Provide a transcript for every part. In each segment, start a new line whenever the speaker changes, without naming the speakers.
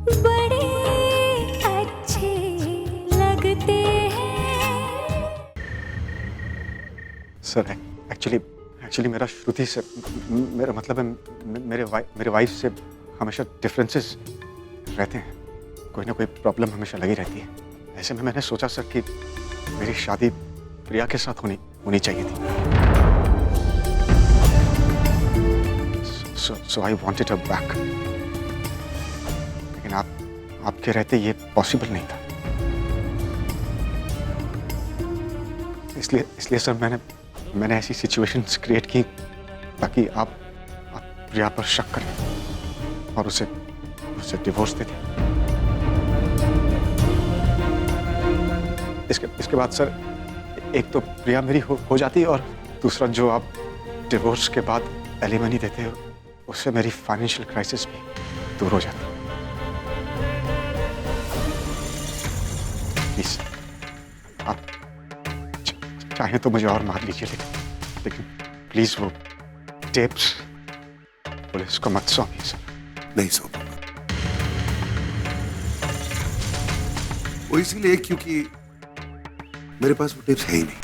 बड़े अच्छे लगते हैं।
सर एक्चुअली मेरा श्रुति से मेरा मतलब है मेरे वाइफ से हमेशा डिफरेंसेस रहते हैं। कोई ना कोई प्रॉब्लम हमेशा लगी रहती है। ऐसे में मैंने सोचा सर कि मेरी शादी प्रिया के साथ होनी चाहिए थी। सो आई वांटेड हर बैक, लेकिन आपके रहते ये पॉसिबल नहीं था। इसलिए सर मैंने ऐसी सिचुएशंस क्रिएट की ताकि आप प्रिया पर शक करें और उसे डिवोर्स दे दें। इसके बाद सर एक तो प्रिया मेरी हो जाती है, और दूसरा जो आप डिवोर्स के बाद एलिमनी देते हो उससे मेरी फाइनेंशियल क्राइसिस भी दूर हो जाती है। प्लीज आप चाहे तो मुझे और मार लीजिए, लेकिन प्लीज वो टेप्स पुलिस को मत सौंपिए सर।
नहीं सौंपूंगा। वो इसीलिए क्योंकि मेरे पास वो टिप्स है ही नहीं।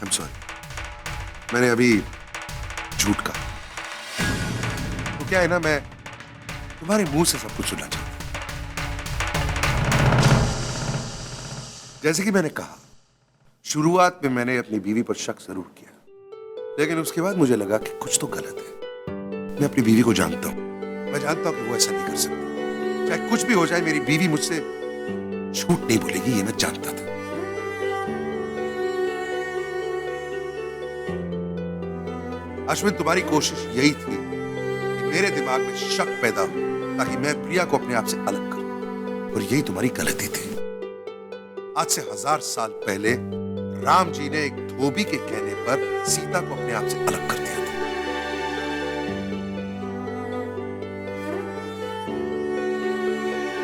I'm sorry, मैंने अभी झूठ कहा। तो क्या है ना, मैं तुम्हारे मुंह से सब कुछ सुनना चाहता हूं। जैसे कि मैंने कहा, शुरुआत में मैंने अपनी बीवी पर शक जरूर किया, लेकिन उसके बाद मुझे लगा कि कुछ तो गलत है। मैं अपनी बीवी को जानता हूं, मैं जानता हूं कि वो ऐसा नहीं कर सकती। चाहे कुछ भी हो जाए, मेरी बीवी मुझसे झूठ नहीं बोलेगी, ये मैं जानता था। अश्विन, तुम्हारी कोशिश यही थी कि मेरे दिमाग में शक पैदा हो ताकि मैं प्रिया को अपने आप से अलग करूं, और यही तुम्हारी गलती थी। आज से 1000 साल पहले राम जी ने एक धोबी के कहने पर सीता को अपने आप से अलग कर दिया था।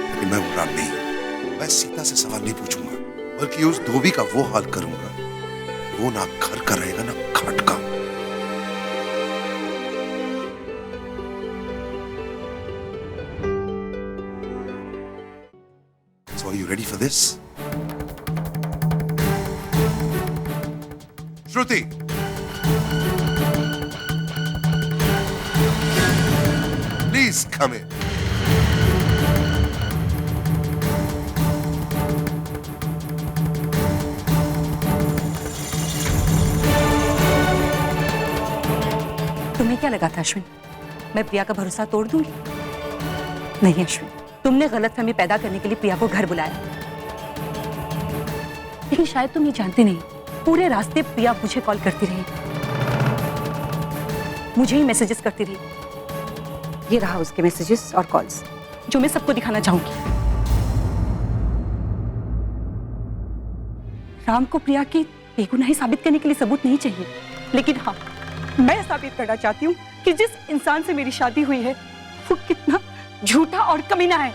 लेकिन मैं वो राम नहीं हूं। मैं सीता से सवाल नहीं पूछूंगा, बल्कि उस धोबी का वो हाल करूंगा, वो ना घर का रहेगा ना घाट का। So are you ready for this? Shruti! Please come in.
तुम्हें क्या लगा था अश्विन, मैं प्रिया का भरोसा तोड़ दूंगी? नहीं अश्विन, तुमने गलतफहमी पैदा करने के लिए प्रिया को घर बुलाया। लेकिन शायद तुम ये जानते नहीं, पूरे रास्ते प्रिया मुझे कॉल करती रही, मुझे ही मैसेजेस करती रही। ये रहा उसके मैसेजेस और कॉल्स, जो मैं सबको दिखाना चाहूंगी। राम को प्रिया की बेगुनाही साबित करने के लिए सबूत नहीं चाहिए, लेकिन हाँ, मैं साबित करना चाहती हूँ कि जिस इंसान से मेरी शादी हुई है वो कितना झूठा और कमीना है।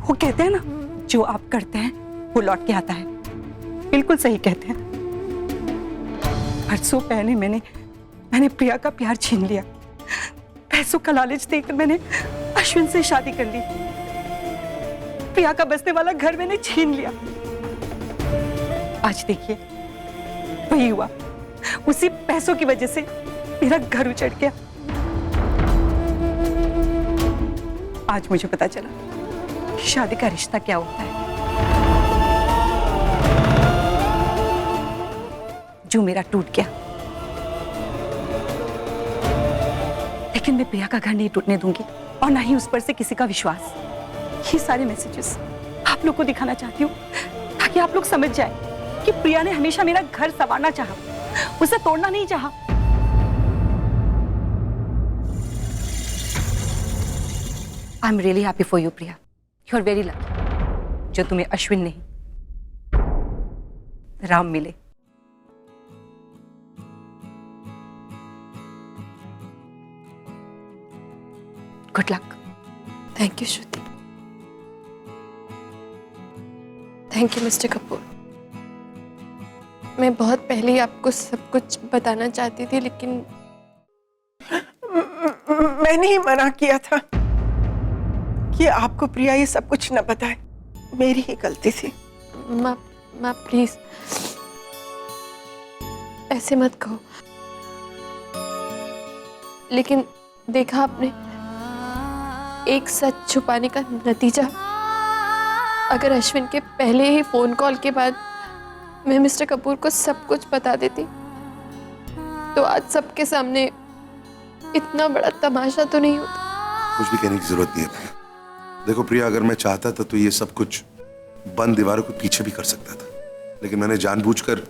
वो कहते हैं ना, जो आप करते हैं वो लौट के आता है। बिल्कुल सही कहते हैं। बरसों पहले मैंने प्रिया का प्यार छीन लिया। पैसों का लालच देकर मैंने अश्विन से शादी कर ली। प्रिया का बसने वाला घर मैंने छीन लिया। आज देखिए, वही हुआ। उसी पैसों की वजह से मेरा घर उजड़ गया। आज मुझे पता चला कि शादी का रिश्ता क्या होता है। जो मेरा टूट गया, लेकिन मैं प्रिया का घर नहीं टूटने दूंगी, और ना ही उस पर से किसी का विश्वास। ये सारे मैसेजेस आप लोग को दिखाना चाहती हूँ ताकि आप लोग समझ जाए कि प्रिया ने हमेशा मेरा घर संवारना चाहा, उसे तोड़ना नहीं चाहा। I am really happy for you Priya. You are very lucky जो तुम्हें अश्विन नहीं, राम मिले। Good luck.
Thank you Shruti, thank thank you mister Kapoor. मैं बहुत पहले ही आपको सब कुछ बताना चाहती थी, लेकिन
मैंने ही मना किया था कि आपको प्रिया ये सब कुछ न बताए। मेरी ही गलती थी।
माँ प्लीज ऐसे मत कहो। लेकिन देखा आपने, एक सच छुपाने का नतीजा, अगर अश्विन के पहले ही फोन कॉल के बाद मैं मिस्टर कपूर को सब कुछ बता देती तो आज सबके सामने इतना बड़ा तमाशा तो नहीं होता।
कुछ भी कहने की जरूरत नहीं है प्रिया। देखो प्रिया, अगर मैं चाहता था तो ये सब कुछ बंद दीवारों के पीछे भी कर सकता था, लेकिन मैंने जानबूझकर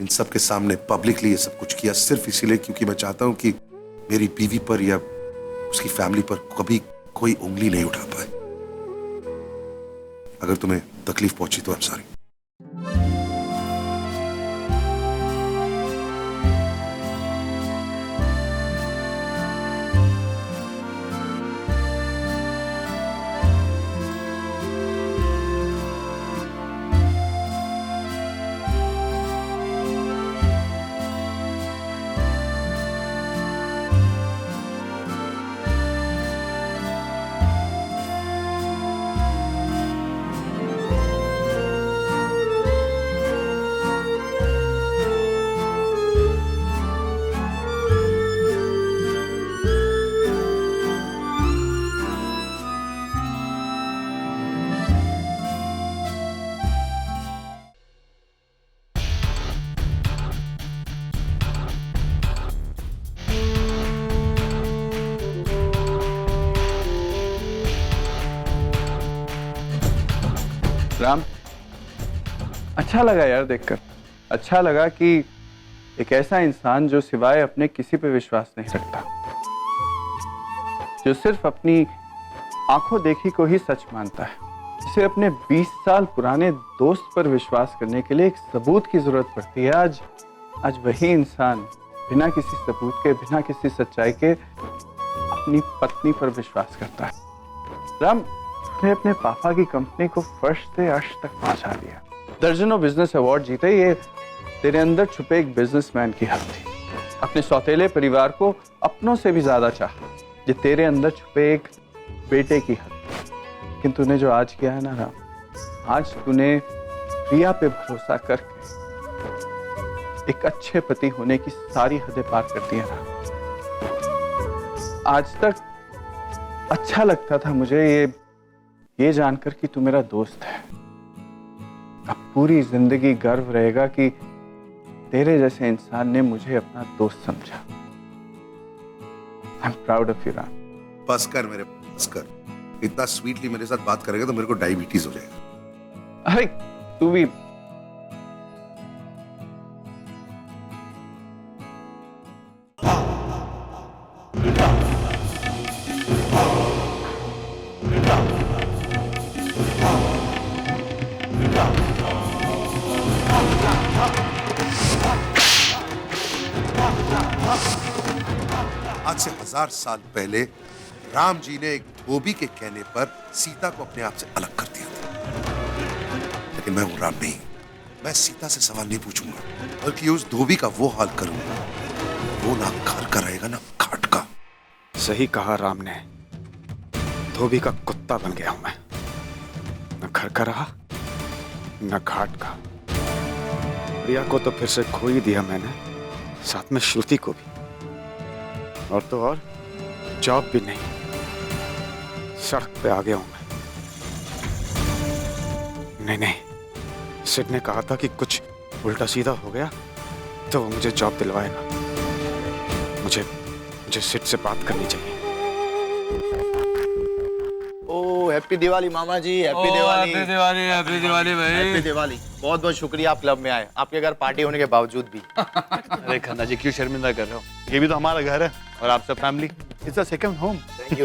इन सब के सामने पब्लिकली ये सब कुछ किया, सिर्फ इसीलिए क्योंकि मैं चाहता हूं कि मेरी बीवी पर या उसकी फैमिली पर कभी कोई उंगली नहीं उठा पाए। अगर तुम्हें तकलीफ पहुंची तो आई एम सॉरी।
राम, अच्छा लगा यार देखकर। अच्छा लगा कि एक ऐसा इंसान जो सिवाय अपने किसी पे विश्वास नहीं रखता, जो सिर्फ अपनी आंखों देखी को ही सच मानता है, जिसे अपने 20 साल पुराने दोस्त पर विश्वास करने के लिए एक सबूत की जरूरत पड़ती है, आज वही इंसान बिना किसी सबूत के, बिना किसी सच्चाई के अपनी पत्नी पर विश्वास करता है। राम, ने अपने पापा की कंपनी को फर्श से अर्श तक पहुंचा दिया, दर्जनों बिजनेस अवार्ड जीते। ये तेरे अंदर छुपे एक बिजनेसमैन की हद थी। अपने सौतेले परिवार को अपनों से भी ज्यादा चाहा, ये तेरे अंदर छुपे एक बेटे की हद थी। लेकिन तूने जो आज किया है ना राम, आज तूने प्रिया पे भरोसा करके एक अच्छे पति होने की सारी हदें पार कर दी है राम। आज तक अच्छा लगता था मुझे ये जानकर कि तू मेरा दोस्त है। अब पूरी जिंदगी गर्व रहेगा कि तेरे जैसे इंसान ने मुझे अपना दोस्त समझा। I am proud of you Ram.
बस कर मेरे, बस कर। इतना स्वीटली मेरे साथ बात करेगा तो मेरे को डायबिटीज हो जाएगा।
अरे तू भी
आज से 1000 साल पहले राम जी ने एक धोबी के कहने पर सीता को अपने आप से अलग कर दिया था। लेकिन मैं हूं राम नहीं, मैं सीता से सवाल नहीं पूछूंगा, बल्कि उस धोबी का वो हाल करूंगा, वो ना घर का रहेगा ना घाट का।
सही कहा राम ने, धोबी का कुत्ता बन गया हूं मैं, न घर का रहा न घाट का। प्रिया को तो फिर से खो ही दिया मैंने, साथ में श्रुति को भी, और तो और जॉब भी नहीं, सड़क पे आ गया हूं मैं। नहीं, सिड ने कहा था कि कुछ उल्टा सीधा हो गया तो वो मुझे जॉब दिलवाएगा। मुझे सिड से बात करनी चाहिए।
ओ हैप्पी दिवाली मामा जी, happy Diwali.
Happy Diwali, happy Diwali भाई।
हैप्पी दिवाली। बहुत बहुत शुक्रिया आप क्लब में आए, आपके घर पार्टी होने के बावजूद भी।
अरे खन्ना जी, क्यों शर्मिंदा कर रहे हो? ये भी तो हमारा घर है और आप सब family. It's a second home.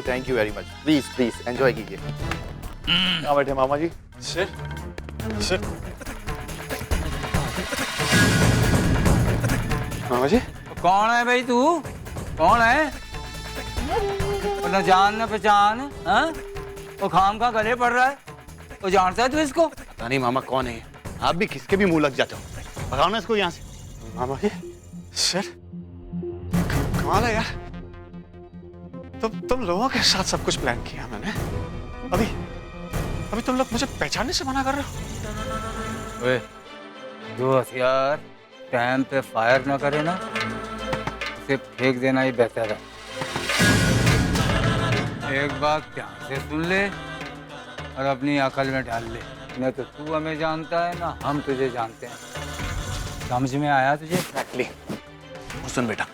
Thank you very much. Please please enjoy कीजिए।
कहाँ बैठे मामा जी?
मामा जी,
कौन है भाई तू? कौन है? न जान न पहचान, हाँ? वो खाम का गले पड़ रहा है। वो जानता है तू इसको?
पता नहीं मामा कौन है ये। आप भी किसके भी मुंह लग जाते हो। भगाओ ना इसको यहाँ से।
मामा जी सर कमाल है यार, तुम लोगों के साथ सब कुछ प्लान किया मैंने। अभी तुम लोग मुझे पहचानने से मना कर रहे हो।
ओए, जो हथियार टाइम पे फायर ना करे ना, उसे फेंक देना ही बेहतर है। एक बात ध्यान से सुन ले और अपनी अकल में डाल ले। न तो तू हमें जानता है ना हम तुझे जानते हैं। समझ में आया तुझे?
एक्चुअली सुन बेटा,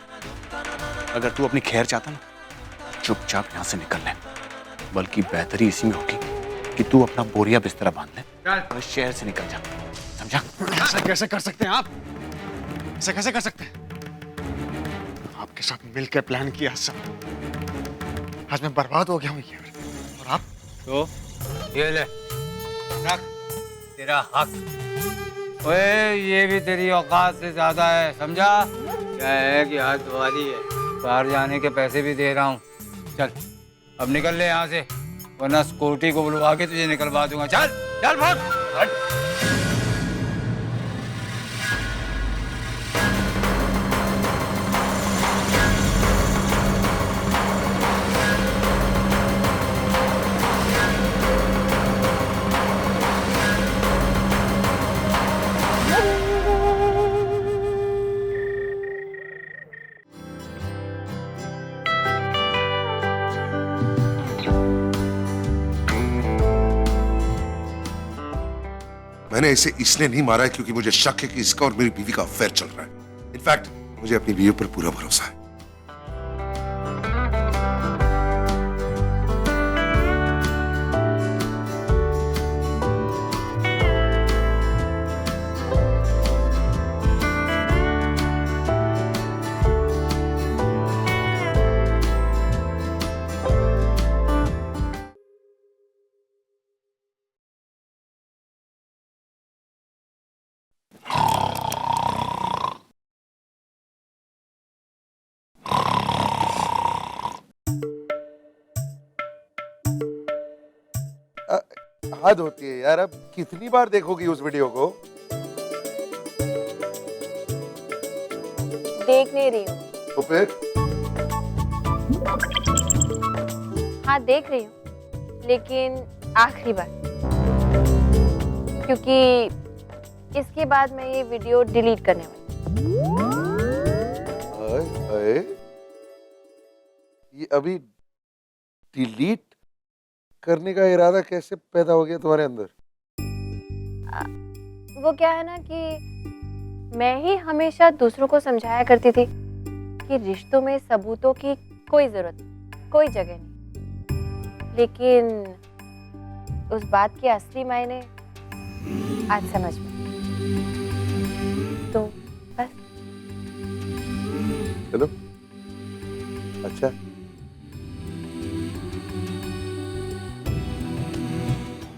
अगर तू अपनी खैर चाहता ना, चुपचाप यहाँ से निकल ले। बल्कि बेहतरी इसी में होगी कि तू अपना बोरिया बिस्तरा बांध ले और शहर से निकल जा, समझा?
ऐसा कैसे कर सकते हैं आप? ऐसा कैसे कर सकते हैं? आपके साथ मिलकर प्लान किया सब, आज मैं बर्बाद हो गया हूँ यार। और आप
तो ये ले, रख तेरा हक। ओए, ये भी तेरी औकात से ज्यादा है, समझा? क्या है कि हाथ वाली है, बाहर जाने के पैसे भी दे रहा हूँ। चल अब निकल ले यहाँ से, वरना सिक्योरिटी को बुलवा के तुझे निकलवा दूंगा। चल चल भाग।
मैंने इसे इसलिए नहीं मारा है क्योंकि मुझे शक है कि इसका और मेरी बीवी का अफेयर चल रहा है। इनफैक्ट मुझे अपनी बीवी पर पूरा भरोसा है।
हद होती है यार, अब कितनी बार देखोगी उस वीडियो को?
देख नहीं रही हूँ।
तो फिर?
हाँ देख रही हूँ, लेकिन आखिरी बार, क्योंकि इसके बाद मैं ये वीडियो डिलीट करने
वाली। ये अभी डिलीट करने का इरादा कैसे पैदा हो गया तुम्हारे अंदर?
वो क्या है ना कि मैं ही हमेशा दूसरों को समझाया करती थी कि रिश्तों में सबूतों की कोई जरूरत नहीं, कोई जगह नहीं। लेकिन उस बात के असली मायने आज समझ में, तो बस।
चलो अच्छा,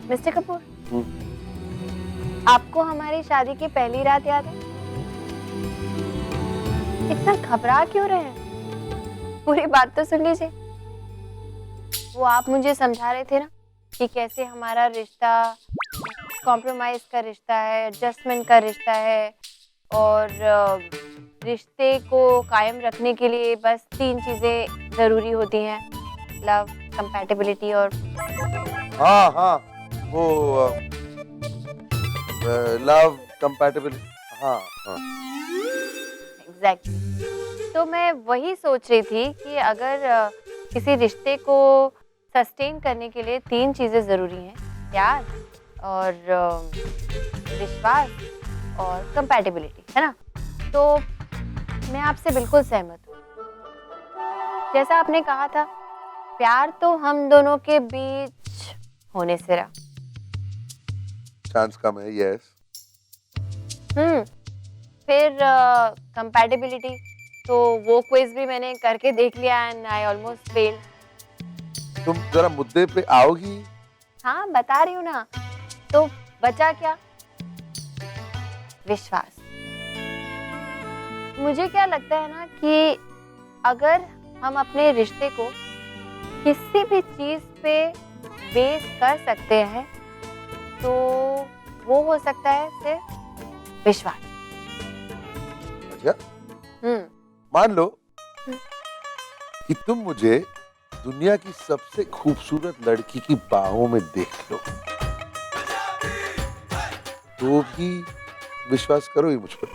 मिस्टर कपूर, आपको हमारी शादी की पहली रात याद है? इतना घबरा क्यों रहे हैं? पूरी बात तो सुन लीजिए। वो आप मुझे समझा रहे थे ना कि कैसे हमारा रिश्ता कॉम्प्रोमाइज का रिश्ता है, एडजस्टमेंट का रिश्ता है, और रिश्ते को कायम रखने के लिए बस 3 चीजें जरूरी होती हैं, लव, कंपैटिबिलिटी और
हाँ हाँ वो लव, कंपैटिबिलिटी, हाँ हाँ
एग्जैक्टली। तो मैं वही सोच रही थी कि अगर किसी रिश्ते को सस्टेन करने के लिए 3 चीजें जरूरी हैं, प्यार और विश्वास और कंपैटिबिलिटी, है ना? तो मैं आपसे बिल्कुल सहमत हूँ। जैसा आपने कहा था, प्यार तो हम दोनों के बीच होने से रहा।
चांस कम है, यस।
फिर कंपैटिबिलिटी, तो वो क्विज भी मैंने करके देख लिया एंड आई ऑलमोस्ट फेल्ड।
तुम जरा मुद्दे पे आओगी?
हाँ बता रही हूँ ना। तो बचा क्या? विश्वास। मुझे क्या लगता है ना कि अगर हम अपने रिश्ते को किसी भी चीज पे बेस कर सकते हैं तो वो हो सकता है सिर्फ विश्वास।
अच्छा,
हम्म।
मान लो कि तुम मुझे दुनिया की सबसे खूबसूरत लड़की की बाहों में देख लो, तो भी विश्वास करोगे मुझ पर?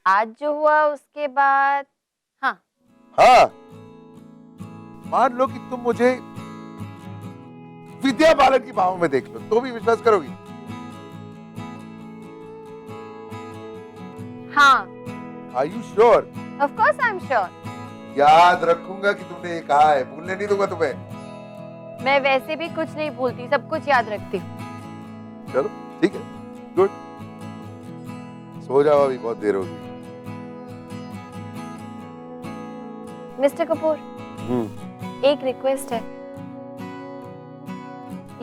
आज जो हुआ उसके बाद हाँ।
हाँ, मान लो कि तुम मुझे विद्या बालन की बाहों में देख लो, तो भी विश्वास करोगी?
हाँ।
Are you sure?
Of course I'm sure.
याद रखूंगा कि तुमने ये कहा है, भूलने नहीं दूंगा तुम्हें।
मैं वैसे भी कुछ नहीं भूलती, सब कुछ याद रखती हूँ।
चलो ठीक है, गुड। सो जाओ, अभी बहुत देर होगी।
मिस्टर कपूर, एक रिक्वेस्ट है,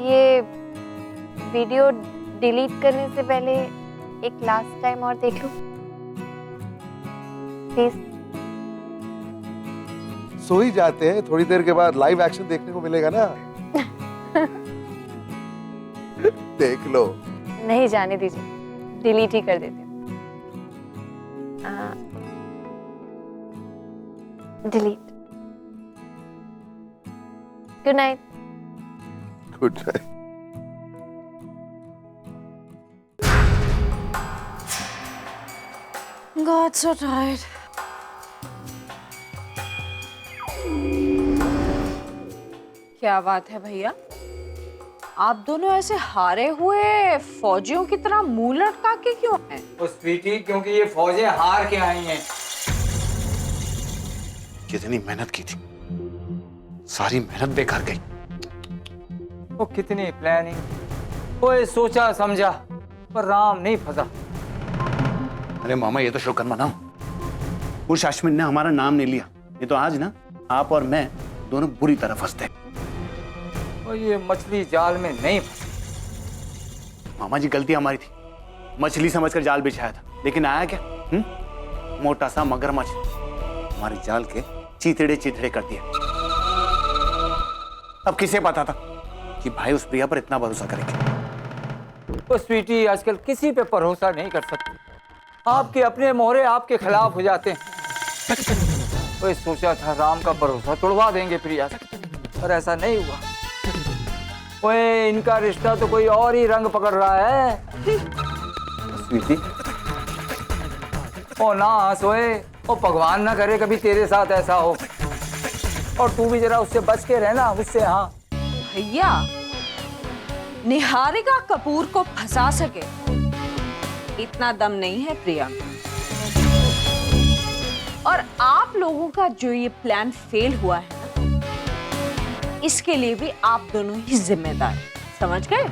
ये वीडियो डिलीट करने से पहले एक लास्ट टाइम और देख लूं प्लीज।
सो ही जाते हैं, थोड़ी देर के बाद लाइव एक्शन देखने को मिलेगा ना। देख लो।
नहीं, जाने दीजिए, डिलीट ही कर देते हैं। Delete. Good night.
Good night.
God, so tired.
क्या बात है भैया, आप दोनों ऐसे हारे हुए फौजियों की तरह मुंह लटका के क्यों हैं?
वो स्वीटी, क्योंकि ये फौजें हार के आई हैं।
कितनी मेहनत की थी, सारी मेहनत बेकार गई।
वो कितनी प्लानिंग, वो सोचा समझा, पर राम नहीं फंसा।
अरे मामा, ये तो शुक्र मनाओ, उस अश्विन ने हमारा नाम नहीं लिया, ये तो आज ना आप और मैं दोनों बुरी तरह फंसते।
और ये मछली जाल में नहीं फंसी।
मामा जी, गलती हमारी थी, मछली समझकर जाल बिछाया था, लेकिन आया क्या? मोटा सा मगरमच्छ हमारे जाल के चीथड़े चीथड़े कर दिया। अब किसे पता था कि भाई उस प्रिया पर इतना भरोसा करेंगे।
वो स्वीटी, आजकल किसी पे भरोसा नहीं कर सकते, आपके अपने मोहरे आपके खिलाफ हो जाते हैं। वो सोचा था राम का भरोसा तोड़वा देंगे प्रिया से, पर ऐसा नहीं हुआ। ओए, इनका रिश्ता तो कोई और ही रंग पकड़ रहा है। स्वीटी, ओ ना हंस, ओए, ओ भगवान ना करे कभी तेरे साथ ऐसा हो, और तू भी जरा उससे बच के रहना, उससे। हाँ
भैया, निहारिका कपूर को फंसा सके इतना दम नहीं है प्रिया में। और आप लोगों का जो ये प्लान फेल हुआ है ना, इसके लिए भी आप दोनों ही जिम्मेदार, समझ गए?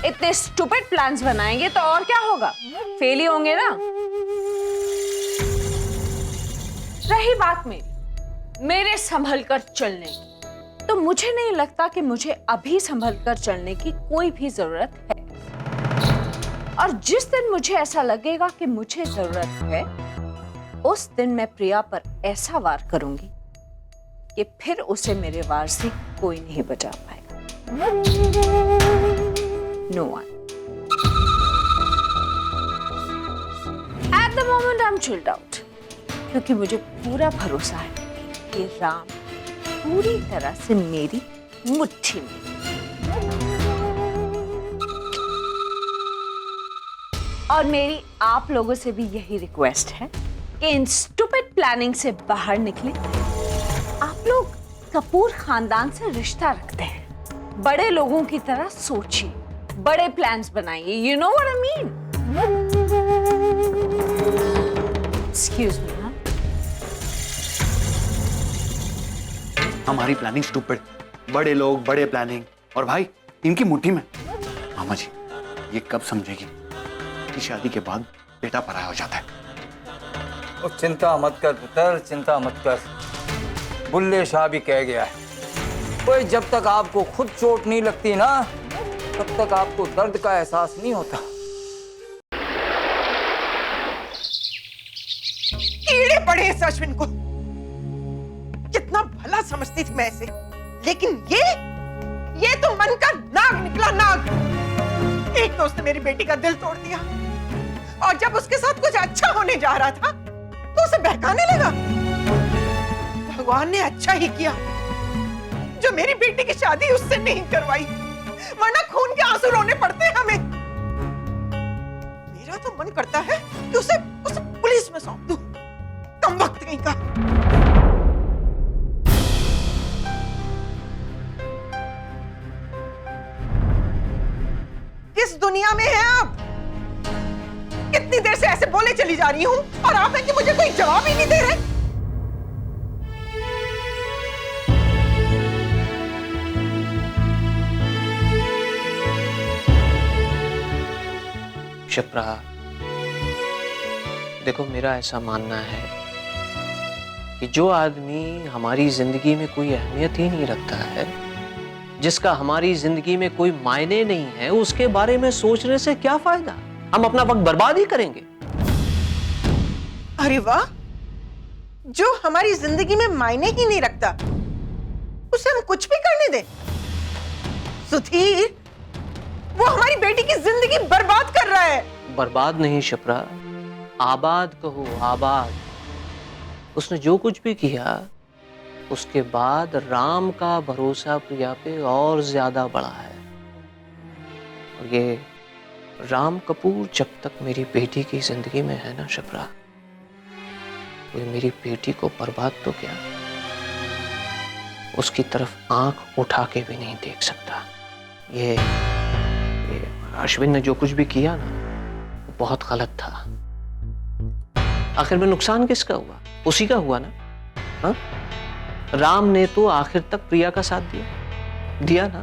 इतने स्टूपिड प्लान्स बनाएंगे तो और क्या होगा, फेल ही होंगे ना। रही बात मेरे संभल कर चलने की, तो मुझे नहीं लगता कि मुझे अभी संभल कर चलने की कोई भी जरूरत है। और जिस दिन मुझे ऐसा लगेगा कि मुझे जरूरत है, उस दिन मैं प्रिया पर ऐसा वार करूंगी कि फिर उसे मेरे वार से कोई नहीं बचा पाएगा। No one. At the moment I am chilled out, क्योंकि मुझे पूरा भरोसा है कि राम पूरी तरह से मेरी मुट्ठी में। और मेरी आप लोगों से भी यही रिक्वेस्ट है कि इन स्टूपिड प्लानिंग से बाहर निकले। आप लोग कपूर खानदान से रिश्ता रखते हैं, बड़े लोगों की तरह सोचिए, बड़े प्लान्स बनाइए। You know what I mean? Excuse me.
हमारी प्लानिंग स्टूपिड, बड़े लोग, बड़े प्लानिंग, और भाई इनकी मुट्ठी में। मामा जी, ये कब समझेगी कि शादी के बाद बेटा पराया हो जाता है?
और चिंता मत कर पुत्र, चिंता मत कर। बुल्ले शाह भी कह गया है, कोई जब तक आपको खुद चोट नहीं लगती ना, तब तक आपको दर्द का एहसास नहीं होता।
कीड़े पड़े इस अश्विन को, कितना भला समझती थी मैं इसे, लेकिन ये तो मन का नाग निकला, नाग। एक तो उसने मेरी बेटी का दिल तोड़ दिया और जब उसके साथ कुछ अच्छा होने जा रहा था तो उसे बहकाने लगा। भगवान ने अच्छा ही किया जो मेरी बेटी की शादी उससे नहीं करवाई, वरना खून के आंसू रोने पड़ते हमें। मेरा तो मन करता है कि उसे पुलिस में सौंप दूं, कम वक्त कहीं का। किस दुनिया में है आप? कितनी देर से ऐसे बोले चली जा रही हूं और आप है कि मुझे कोई जवाब ही नहीं दे रहे।
शिप्रा, देखो मेरा ऐसा मानना है कि जो आदमी हमारी जिंदगी में कोई अहमियत ही नहीं रखता है, जिसका हमारी जिंदगी में कोई मायने नहीं है, उसके बारे में सोचने से क्या फायदा? हम अपना वक्त बर्बाद ही करेंगे।
अरे वाह, जो हमारी जिंदगी में मायने ही नहीं रखता उसे हम कुछ भी करने दें। सुधीर, वो हमारी बेटी की जिंदगी बर्बाद कर रहा है।
बर्बाद नहीं शिप्रा, आबाद कहो, आबाद। उसने जो कुछ भी किया उसके बाद राम का भरोसा प्रिया पे और ज्यादा बढ़ा है। और ये राम कपूर जब तक मेरी बेटी की जिंदगी में है ना शिप्रा, कोई मेरी बेटी को बर्बाद तो क्या, उसकी तरफ आंख उठा के भी नहीं देख सकता। ये अश्विन ने जो कुछ भी किया ना, वो बहुत गलत था। आखिर में नुकसान किसका हुआ? उसी का हुआ ना। हाँ, राम ने तो आखिर तक प्रिया का साथ दिया ना।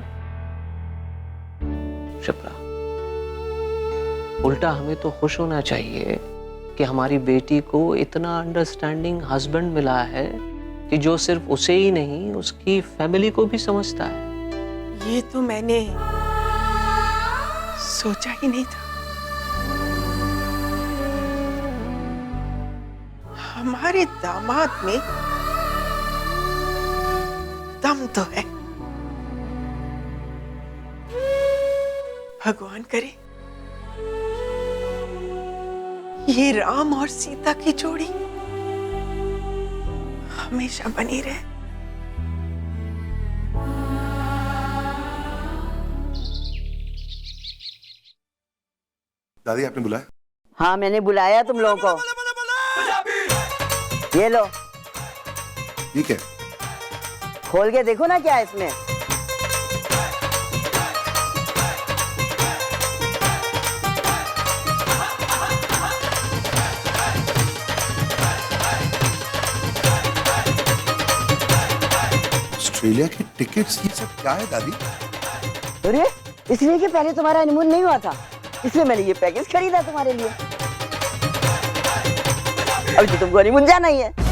शिप्रा, उल्टा हमें तो खुश होना चाहिए कि हमारी बेटी को इतना अंडरस्टैंडिंग हस्बैंड मिला है कि जो सिर्फ उसे ही नहीं, उसकी फैमिली को भी समझता है।
ये तो मैंने सोचा ही नहीं था। हमारे दामाद में दम तो है। भगवान करे ये राम और सीता की जोड़ी हमेशा बनी रहे।
दादी, आपने बुलाया?
हाँ, मैंने बुलाया तुम लोगों को। ये लो।
ठीक है,
खोल के देखो ना क्या है इसमें।
ऑस्ट्रेलिया की टिकट्स, ये सब क्या है दादी?
अरे, इसलिए कि पहले तुम्हारा हनीमून नहीं हुआ था, इसलिए मैंने ये पैकेज खरीदा तुम्हारे लिए। अब तो तुमको हनीमून जाना ही है।